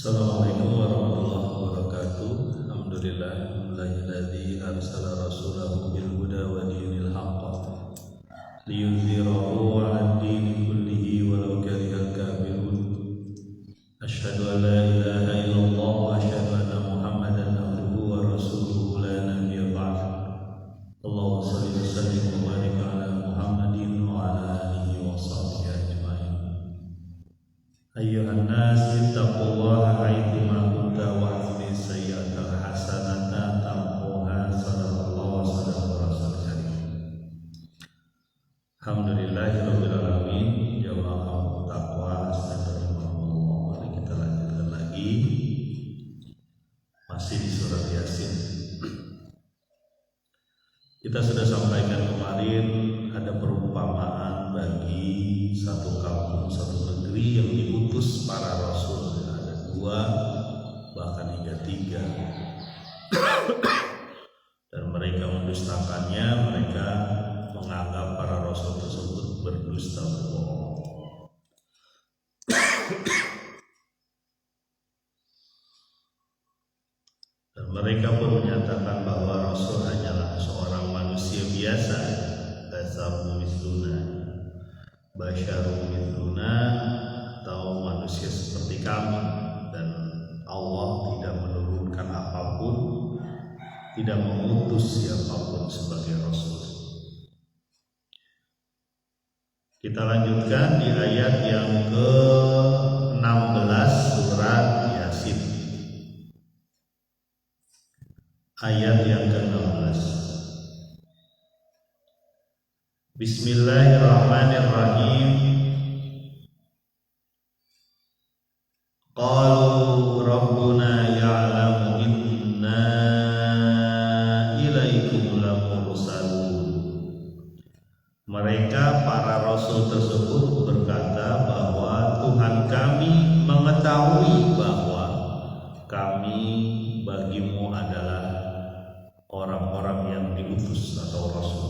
Assalamualaikum warahmatullahi wabarakatuh. Alhamdulillahilladzi arsala rasulahu bil huda wa dinil haqq liyudhhirahu 'alad dini kullihi walau karihal kafirun. Asyhadu an la ilaha illallah wa asyhadu anna Muhammadan abduhu wa rasuluhu la nabiyya ba'd. Allahumma shalli wa sallim wa barik 'ala Muhammadin wa 'ala alihi wa sahbihi ajma'in. Ayyuhan nas ittaqullaha haitsu ma kuntum wa atbi'us sayyi'atal hasanata tamhuha sadaqallahu wa sadaqar rasul karim. Alhamdulillahirabbil alamin. Jamaah taqwa astagfirullah. Mari kita lanjutkan lagi masih di surat Yasin. Kita sudah sampaikan kemarin ada perumpamaan bagi satu kampung, satu negeri yang diutus para rasul. Ada 2 bahkan hingga 3. Dan mereka mendustakannya, mereka menganggap para rasul tersebut berdusta, berbohong. Dan mereka pun menyatakan bahwa rasul hanyalah seorang manusia biasa, basharun mithluna, atau manusia seperti kami, dan Allah tidak menurunkan apapun, tidak mengutus siapapun sebagai rasul. Kita lanjutkan di ayat yang ke-16 surat Yasin. Ayat yang ke-16. Bismillahirrahmanirrahim. Qalu rabbuna ya'lamu inna ilaikum lamursalun. Mereka para rasul tersebut berkata bahwa Tuhan kami mengetahui bahwa kami bagimu adalah orang-orang yang diutus atau rasul.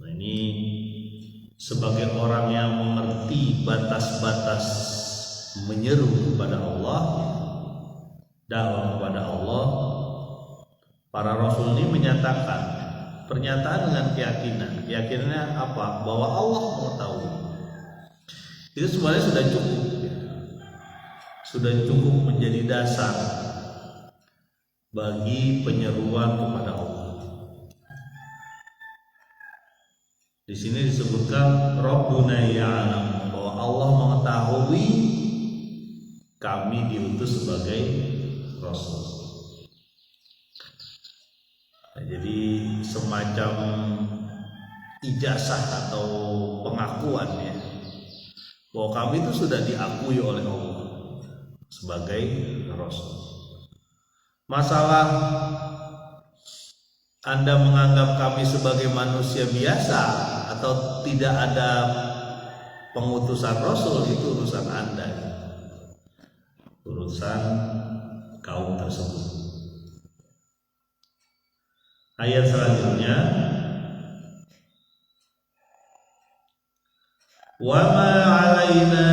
Nah, ini sebagai orang yang mengerti batas-batas menyeru kepada Allah, dakwah kepada Allah, para rasul ini menyatakan pernyataan dengan keyakinan. Keyakinannya apa? Bahwa Allah mengetahui. Itu sebenarnya sudah cukup. Sudah cukup menjadi dasar bagi penyeruan kepada Allah. Di sini disebutkan Rabbuna ya'lam, bahwa Allah mengetahui kami diutus sebagai rasul. Nah, jadi semacam ijazah atau pengakuan ya, bahwa kami itu sudah diakui oleh Allah sebagai rasul. Masalah Anda menganggap kami sebagai manusia biasa atau tidak ada pengutusan rasul, itu urusan Anda, urusan kaum tersebut. Ayat selanjutnya, wa ma 'alaina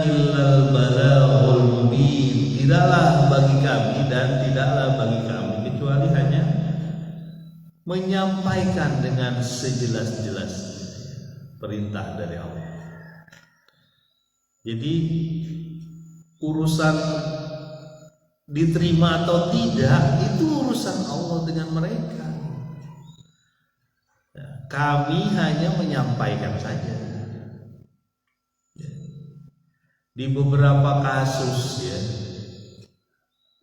illal balaghul mubin. Tidaklah bagi kami dan tidaklah bagi kami kecuali hanya menyampaikan dengan sejelas-jelasnya perintah dari Allah. Jadi urusan diterima atau tidak itu urusan Allah dengan mereka. Kami hanya menyampaikan saja. Di beberapa kasus ya,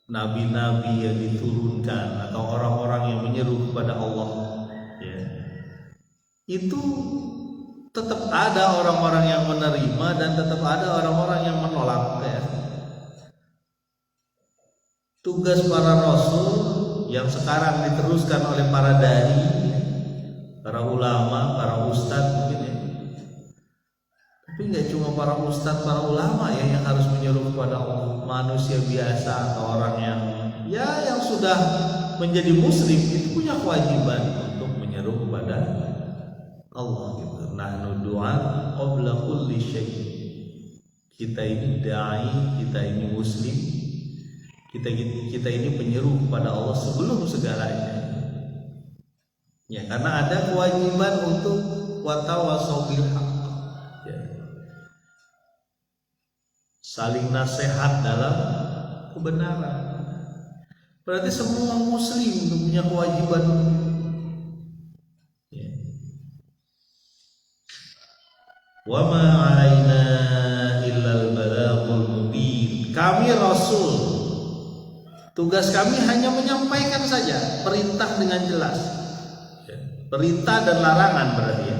nabi-nabi yang diturunkan atau orang-orang yang menyeru kepada Allah ya, itu tetap ada orang-orang yang menerima dan tetap ada orang-orang yang menolak ya. Tugas para rasul yang sekarang diteruskan oleh para dai, para ulama, para ustadz mungkin ya. Tapi nggak cuma para ustadz, para ulama ya yang harus menyeru kepada Allah. Manusia biasa atau orang yang sudah menjadi muslim itu punya kewajiban untuk menyeru kepada Allah gitu. Nahnu du'a qabla kulli syai'. Kita ini dai, kita ini muslim, kita ini penyeru kepada Allah sebelum segalanya. Ya, karena ada kewajiban untuk watawasau bil haq. Ya. Saling nasihat dalam kebenaran. Berarti semua muslim punya kewajiban. Ya. Wa ma 'alaina illal balaghul mubin. Kami rasul, tugas kami hanya menyampaikan saja perintah dengan jelas. Ya. Perintah dan larangan berarti ya.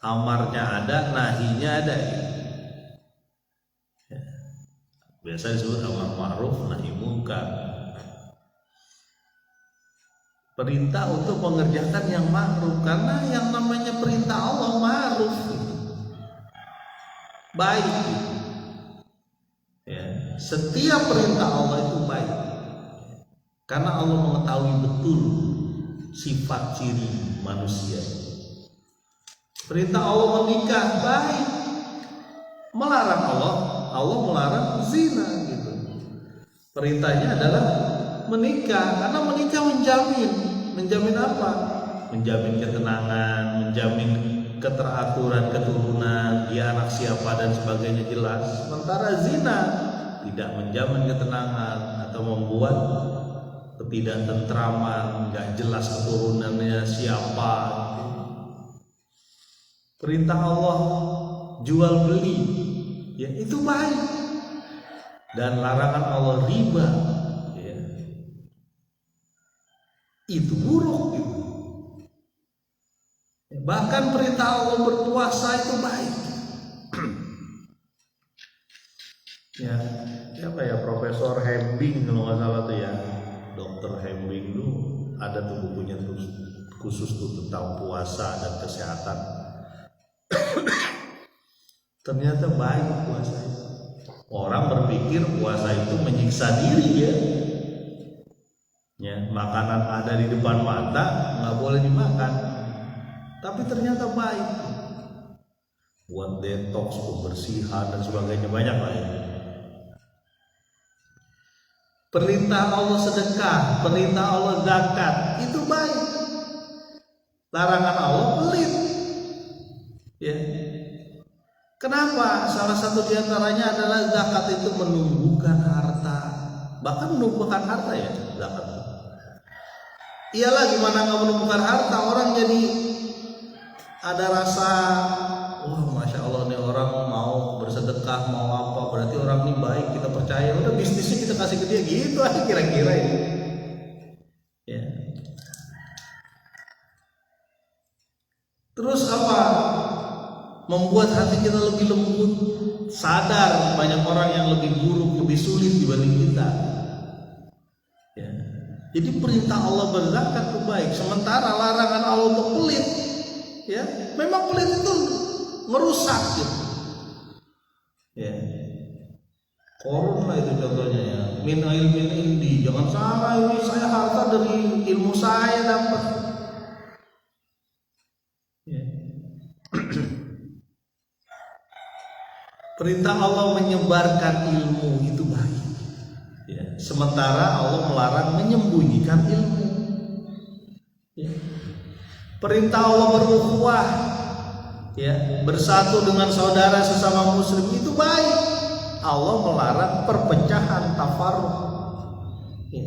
Amarnya ada, nahinya ada. Ya. Biasa disebut amar ma'ruf nahi munkar. Perintah untuk mengerjakan yang ma'ruf, karena yang namanya perintah Allah ma'ruf, baik. Ya. Setiap perintah Allah itu baik, karena Allah mengetahui betul sifat ciri manusia. Perintah Allah menikah baik, melarang Allah melarang zina gitu. Perintahnya adalah menikah, karena menikah menjamin apa? Menjamin ketenangan, menjamin keteraturan keturunan, dia anak siapa dan sebagainya jelas. Sementara zina tidak menjamin ketenangan atau membuat ketidaktentraman, nggak jelas keturunannya siapa. Perintah Allah jual beli, ya itu baik. Dan larangan Allah riba, ya, itu buruk. Gitu. Bahkan perintah Allah berpuasa itu baik. Ya, siapa ya, Profesor Hembing kalau nggak salah tuh ya, Dokter Hembing tuh ada tuh bukunya tuh khusus tuh tentang puasa dan kesehatan. Ternyata baik puasa itu. Orang berpikir puasa itu menyiksa diri ya. Ya, makanan ada di depan mata nggak boleh dimakan. Tapi ternyata baik. Buat detox, pembersihan dan sebagainya banyak lah ya. Perintah Allah sedekah, perintah Allah zakat itu baik. Larangan Allah pelit. Ya. Kenapa? Salah satu diantaranya adalah zakat itu menumbuhkan harta. Bahkan menumbuhkan harta ya zakat. Iyalah, gimana nggak menumbuhkan harta? Orang jadi ada rasa, wah masya Allah nih orang mau bersedekah, mau apa, berarti orang ini baik, kita percaya. Udah bisnisnya kita kasih ke dia gitu aja kira-kira ini. Ya. Terus apa? Membuat hati kita lebih lembut, sadar banyak orang yang lebih buruk, lebih sulit dibanding kita. Ya. Jadi perintah Allah berzakat itu baik, sementara larangan Allah untuk pelit, ya, memang pelit itu merusak, gitu. Ya. Korun lah itu contohnya ya, min ilmin indi, jangan salah ini saya harta dari ilmu saya dapat. Ya. Perintah Allah menyebarkan ilmu itu baik, ya. Sementara Allah melarang menyembunyikan ilmu. Ya. Perintah Allah berukhuwah, ya, bersatu dengan saudara sesama muslim itu baik. Allah melarang perpecahan, tafarruq. Ya.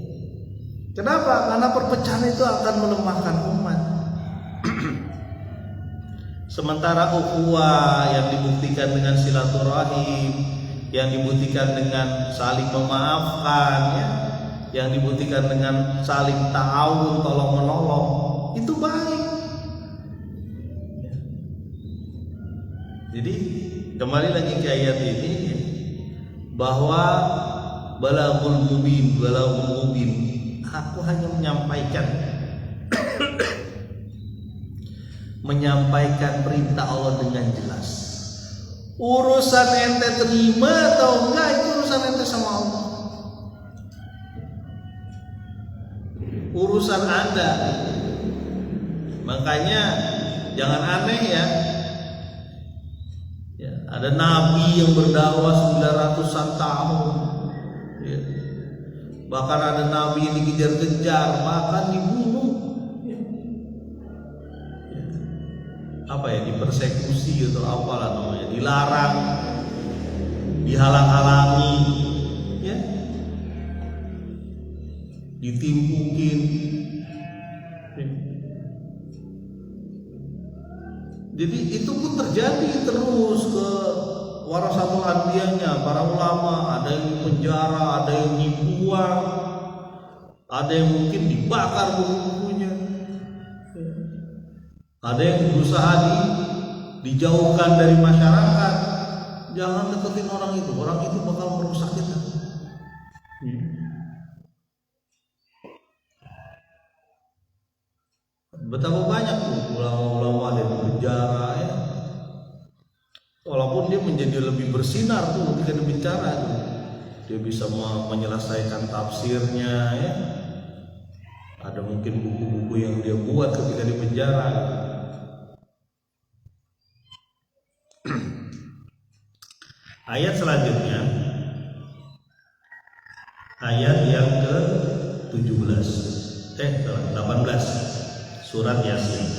Kenapa? Karena perpecahan itu akan melemahkan umat. Sementara ukhuwah yang dibuktikan dengan silaturahim, yang dibuktikan dengan saling memaafkan, ya, yang dibuktikan dengan saling ta'awun, tolong menolong, itu baik. Ya. Jadi kembali lagi ke ayat ini, bahwa balaghul mubin, aku hanya menyampaikan perintah Allah dengan jelas. Urusan ente terima atau enggak itu urusan ente sama Allah. Urusan Anda. Makanya jangan aneh ya. Ada nabi yang berdakwah 900-an tahun. Ya. Bahkan ada nabi yang dikejar-kejar, bahkan dibunuh. Ya. Ya. Apa ya, dipersekusi atau apalah namanya, dilarang, dihalang-halangi, ya, ditimpukin. Ya. Jadi itu pun terjadi terus ke warasatul anbiyanya, para ulama, ada yang dipenjara, ada yang dibuang, ada yang mungkin dibakar buku-bukunya, ada yang berusaha dijauhkan dari masyarakat. Jangan deketin orang itu bakal merusak kita. Betapa banyak tuh ulama-ulama ada di penjara, ya. Walaupun dia menjadi lebih bersinar tuh ketika di penjara tuh. Dia bisa menyelesaikan tafsirnya, ya. Ada mungkin buku-buku yang dia buat ketika di penjara. Ayat selanjutnya, ayat yang ke-18, surat Yasin.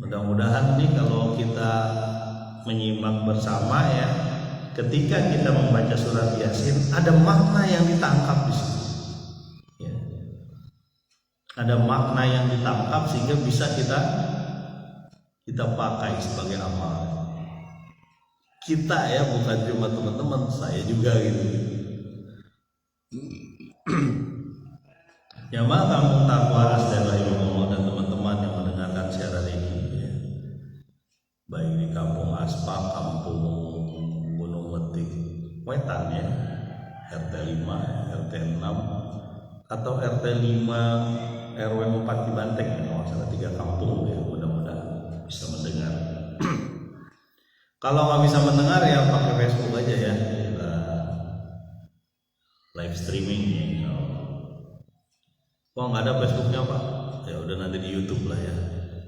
Mudah-mudahan nih kalau kita menyimak bersama, ya, ketika kita membaca surat Yasin ada makna yang ditangkap di situ. Ya. Ada makna yang ditangkap sehingga bisa kita pakai sebagai amal. Kita, ya, bukan cuma teman-teman, saya juga gitu. Jamaah Kampung Taqwa Asdaq Rahimahullah dan teman-teman yang mendengarkan siaran ini, ya. Baik di Kampung Aspak, Kampung Gunung Metik Wetan, ya, RT 5, RT 6 atau RT 5 RW 4 di Banteng, ya, masalah 3 kampung, ya, mudah-mudahan bisa mendengar. Kalau nggak bisa mendengar, ya pakai Facebook aja, ya, kita live streaming, ya. Nggak ada Facebooknya Pak, ya udah nanti di YouTube lah, ya,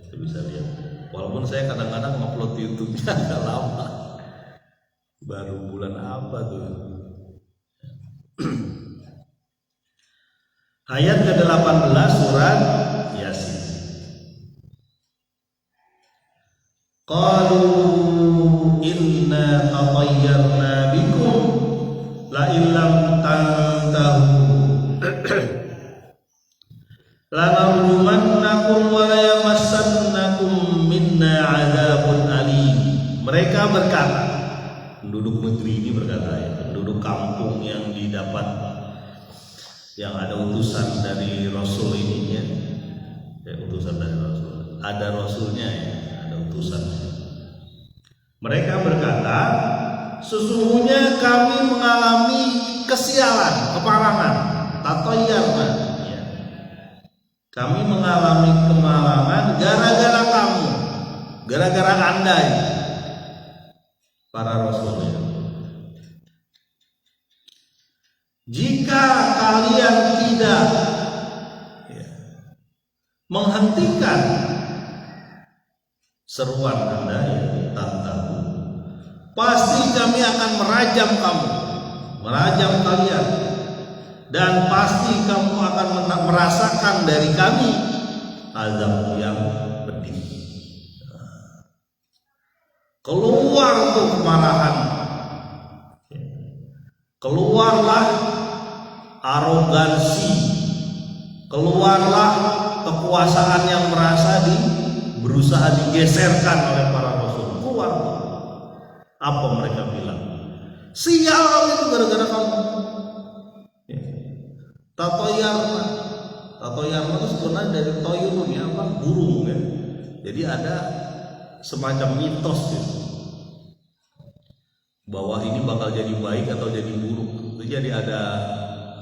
kita bisa lihat. Walaupun saya kadang-kadang ngupload YouTube-nya agak lama, baru bulan apa tuh. Ayat ke-18 surat Yasin. Qalu inna tatayyarna bikum la illam tantahu lanarjumannakum wa la yamassannakum minna adzabun alim. Mereka berkata, penduduk negeri ini berkata, ya, penduduk kampung yang didapat, yang ada utusan dari Rasul ini, ya, utusan dari Rasul, ada Rasulnya, ya, ada utusan. Mereka berkata, sesungguhnya kami mengalami kesialan, keparangan, tatayyarna, ya. Kami mengalami kemalangan gara-gara kamu, gara-gara Anda, ya, para Rasul, ya. Jika kalian tidak, ya, menghentikan seruan Anda, ya, tantahu, pasti kami akan merajam kalian, dan pasti kamu akan merasakan dari kami azab yang pedih. Keluar tuh kemarahan, keluarlah arogansi, keluarlah kekuasaan yang merasa berusaha digeserkan oleh para Rasul. Keluar. Apa mereka bilang? Sial itu gara-gara kamu. Tatoyarma itu sebenarnya dari toyun, ya, apa, burung, ya. Jadi ada semacam mitos, ya, bahwa ini bakal jadi baik atau jadi buruk. Itu jadi ada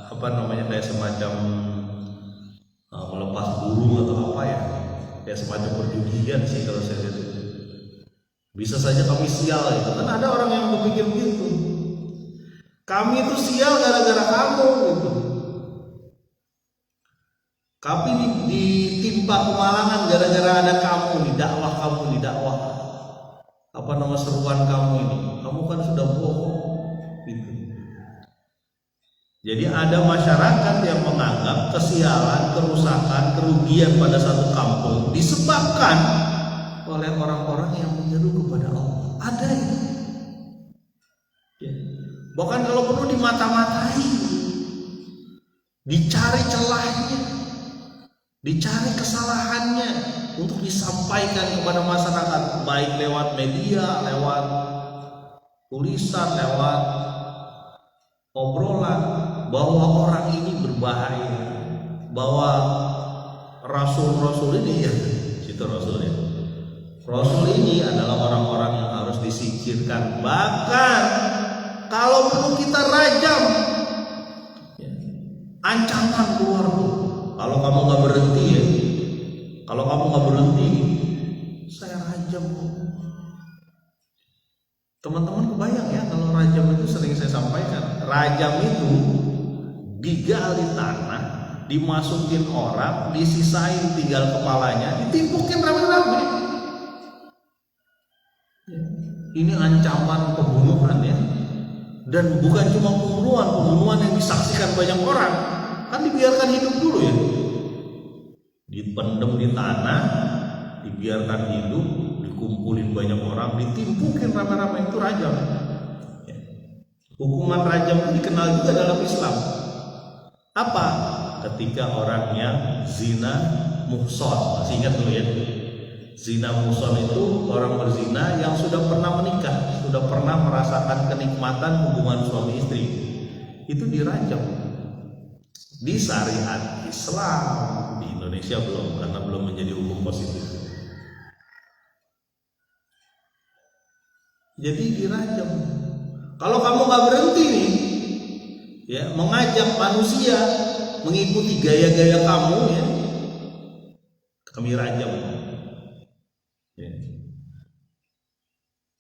apa namanya, kayak semacam melepas burung atau apa, ya, kayak semacam perjudian sih kalau saya lihat. Bisa saja kami sial, itu kan ada orang yang berpikir begitu. Kami itu sial gara-gara kamu, gitu. Kami ditimpa kemalangan gara-gara ada kamu di dakwah. apa nama seruan kamu ini? Kamu kan sudah bohong. Gitu. Jadi ada masyarakat yang menganggap kesialan, kerusakan, kerugian pada satu kampung disebabkan oleh orang-orang yang menyeru kepada Allah. Ada itu. Ya. Bahkan kalau perlu dimata-matai, dicari celahnya, dicari kesalahannya untuk disampaikan kepada masyarakat, baik lewat media, lewat tulisan, lewat obrolan, bahwa orang ini berbahaya, bahwa rasul-rasul ini, ya itu rasulnya, rasul ini adalah orang-orang yang harus disingkirkan. Bahkan kalau perlu kita rajam, ancaman keluar. Kalau kamu nggak berhenti, ya, kalau kamu nggak berhenti, saya rajam. Teman-teman kebayang ya, kalau rajam itu sering saya sampaikan. Rajam itu digali tanah, dimasukin orang, disisain tinggal kepalanya, ditimpukin rame-rame. Ini ancaman pembunuhan ya. Dan bukan cuma pembunuhan yang disaksikan banyak orang, kan dibiarkan hidup dulu ya, dipendem di tanah, dibiarkan hidup, dikumpulin banyak orang, ditimpukin rame-rame, itu rajam. Hukuman rajam itu dikenal juga dalam Islam. Apa? Ketika orangnya zina muhson, masih ingat dulu ya? Zina muhson itu orang berzina yang sudah pernah menikah, sudah pernah merasakan kenikmatan hubungan suami istri. Itu dirajam. Di syariat Islam, di Indonesia belum, karena belum menjadi hukum positif. Jadi dirajam. Kalau kamu nggak berhenti nih, ya, mengajak manusia mengikuti gaya-gaya kamu, ya, kami rajam.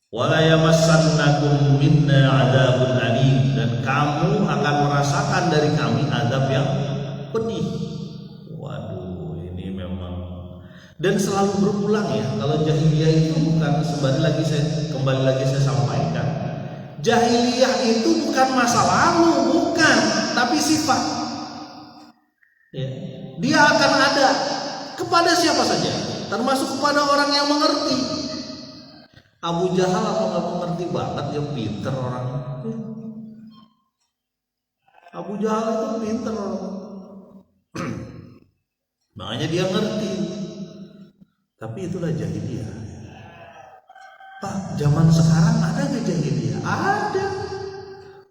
Wala yamassannakum minna adzabun alim, dan kamu akan merasakan dari kami azab yang pedih. Waduh, ini memang, dan selalu berulang ya. Kalau jahiliyah itu bukan, kembali lagi saya sampaikan, jahiliyah itu bukan masa lalu, bukan, tapi sifat. Ya. Dia akan ada kepada siapa saja, termasuk kepada orang yang mengerti. Abu Jahal apa nggak mengerti banget, dia pinter orang. Abu Jahal itu pinter orang. Makanya dia ngerti. Tapi itulah jahiliyah. Pak, zaman sekarang ada nggak jahiliyah? Ada.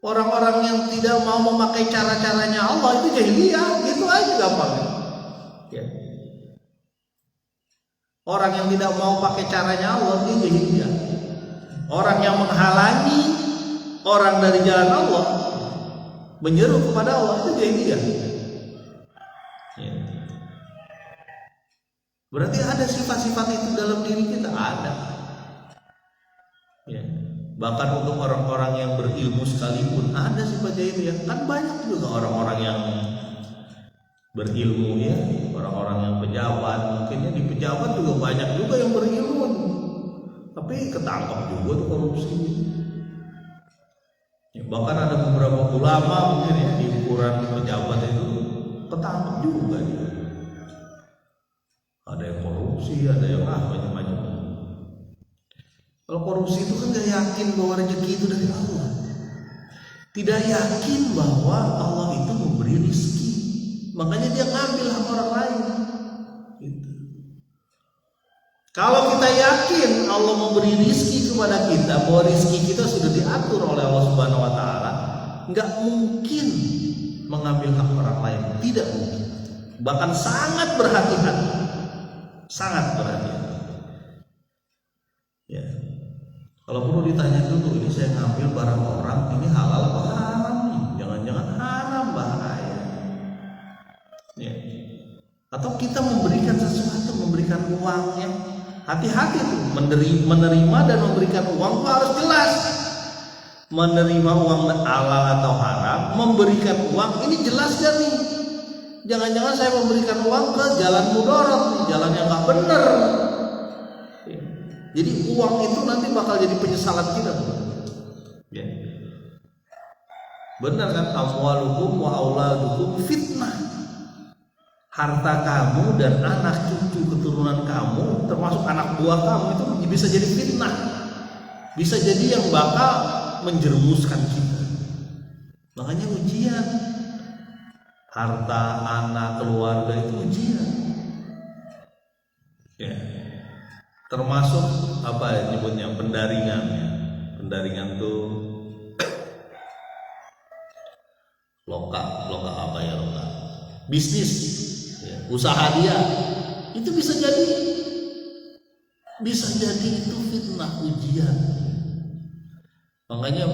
Orang-orang yang tidak mau memakai cara-caranya Allah itu jahiliyah, gitu aja gampangnya. Ya. Orang yang tidak mau pakai caranya Allah itu jahiliyah. Orang yang menghalangi orang dari jalan Allah, menyeru kepada Allah, itu jahiliyah. Ya. Berarti ada sifat-sifat itu dalam diri kita, ada. Ya. Bahkan untuk orang-orang yang berilmu sekalipun ada sifat jahiliyah. Kan banyak juga orang-orang yang berilmu ya, orang-orang yang pejabat, mungkinnya di pejabat juga banyak juga yang berilmu, tapi ketangkap juga tuh korupsi. Ya, bahkan ada beberapa ulama mungkin ya di ukuran pejabat itu ketangkap juga ya. Ada yang korupsi, ada yang macam-macam. Kalau korupsi itu kan gak yakin bahwa rezeki itu dari Allah, tidak yakin bahwa Allah itu memberi rezeki. Makanya dia ngambil hak orang lain. Gitu. Kalau kita yakin Allah memberi rizki kepada kita, bahwa rizki kita sudah diatur oleh Allah Subhanahu Wa Taala, nggak mungkin mengambil hak orang lain, tidak mungkin. Bahkan sangat berhati-hati, sangat berhati-hati. Ya. Kalau perlu ditanya dulu, ini saya ngambil barang orang, ini halal apa haram nih? Jangan-jangan haram, bahaya. Ya. Atau kita memberikan sesuatu, memberikan uangnya, hati-hati tuh, menerima dan memberikan uang itu harus jelas. Menerima uang halal atau haram, memberikan uang ini jelas gak nih? Jangan-jangan saya memberikan uang ke jalan mudarat, jalan yang gak benar. Ya. Jadi uang itu nanti bakal jadi penyesalan kita. Ya. Benar kan? Amwalukum wa auladukum fitnah. Harta kamu dan anak cucu keturunan kamu, termasuk anak buah kamu, itu bisa jadi fitnah. Bisa jadi yang bakal menjerumuskan kita. Makanya ujian. Harta, anak, keluarga itu ujian. Ya. Termasuk apa ya nyebutnya, pendaringan. Pendaringan tuh loka apa ya, loka bisnis ya, usaha dia itu bisa jadi itu fitnah, ujian. Makanya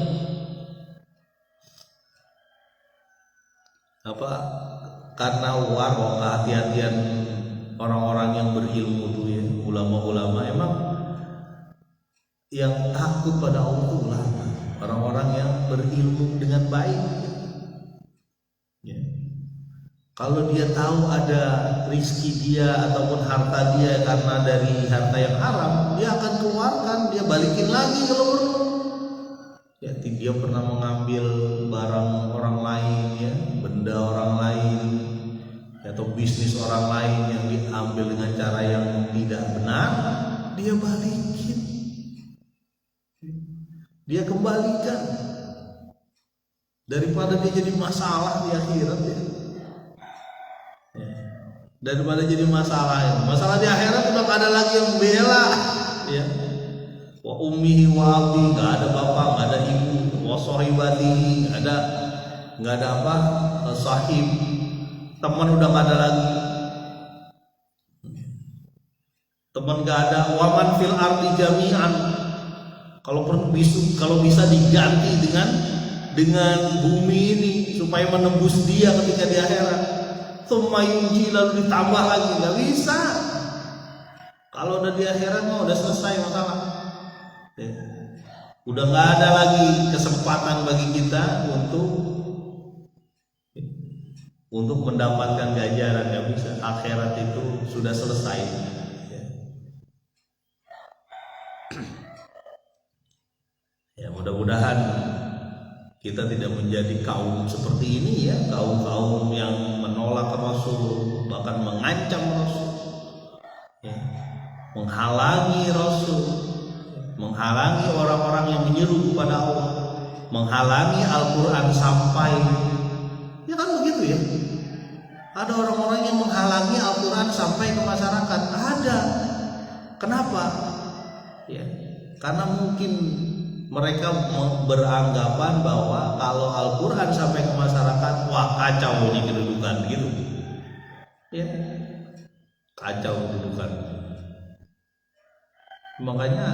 apa, karena waro kehati-hatian orang-orang yang berilmu tuh ya, ulama-ulama, emang yang takut pada Allah itu ulama, orang-orang yang berilmu dengan baik ya. Kalau dia tahu ada rizki dia ataupun harta dia karena dari harta yang haram, dia akan keluarkan, dia balikin lagi kalau perlu ya. Dia pernah mengambil barang orang lain ya, benda orang lain atau bisnis orang lain yang diambil dengan cara yang tidak benar, dia balikin, dia kembalikan, daripada dia jadi masalah di akhirat ya. Daripada jadi masalah di akhirat udah gak ada lagi yang bela ya. Wa ummihi wa abi, gak ada bapak, gak ada ibu. Wa sahibatihi, gak ada apa, sahib, teman udah gak ada lagi, teman gak ada. Waman fil ardi jami'an, kalau bisa diganti dengan bumi ini supaya menembus dia ketika di akhirat. Tumayunji, lalu ditambah lagi, nggak bisa. Kalau udah di akhirat mah udah selesai masalah ya. Udah nggak ada lagi kesempatan bagi kita untuk mendapatkan ganjaran, nggak bisa. Akhirat itu sudah selesai ya. Ya mudah-mudahan kita tidak menjadi kaum seperti ini ya, kaum yang menolak Rasul, bahkan mengancam Rasul ya, menghalangi Rasul, menghalangi orang-orang yang menyeru kepada Allah, menghalangi Al-Quran sampai, ya kan begitu ya. Ada orang-orang yang menghalangi Al-Quran sampai ke masyarakat, ada. Kenapa? Ya, karena mungkin mereka beranggapan bahwa kalau Al-Quran sampai ke masyarakat, wah kacau ini kedudukan gitu ya, kacau kedudukan. Makanya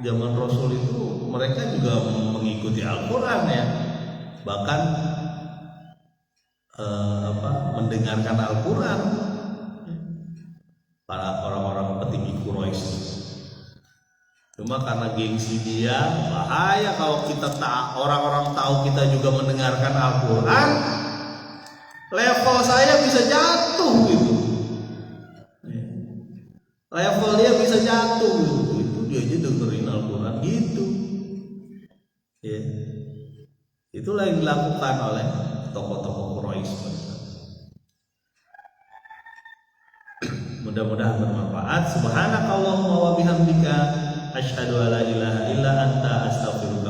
zaman Rasul itu mereka juga mengikuti Al-Quran ya, bahkan mendengarkan Al-Quran para orang-orang petinggi Quraisy. Cuma karena gengsi dia, bahaya kalau orang-orang tahu kita juga mendengarkan Al-Quran, level saya bisa jatuh gitu. Level dia bisa jatuh gitu. Itu dia aja dengerin Al-Quran gitu. Ya. Itulah yang dilakukan oleh tokoh-tokoh Quraisy. Mudah-mudahan bermanfaat. Subhanakallahumma wa bihamdika, asyhadu alla ilaha illa anta, astaghfiruka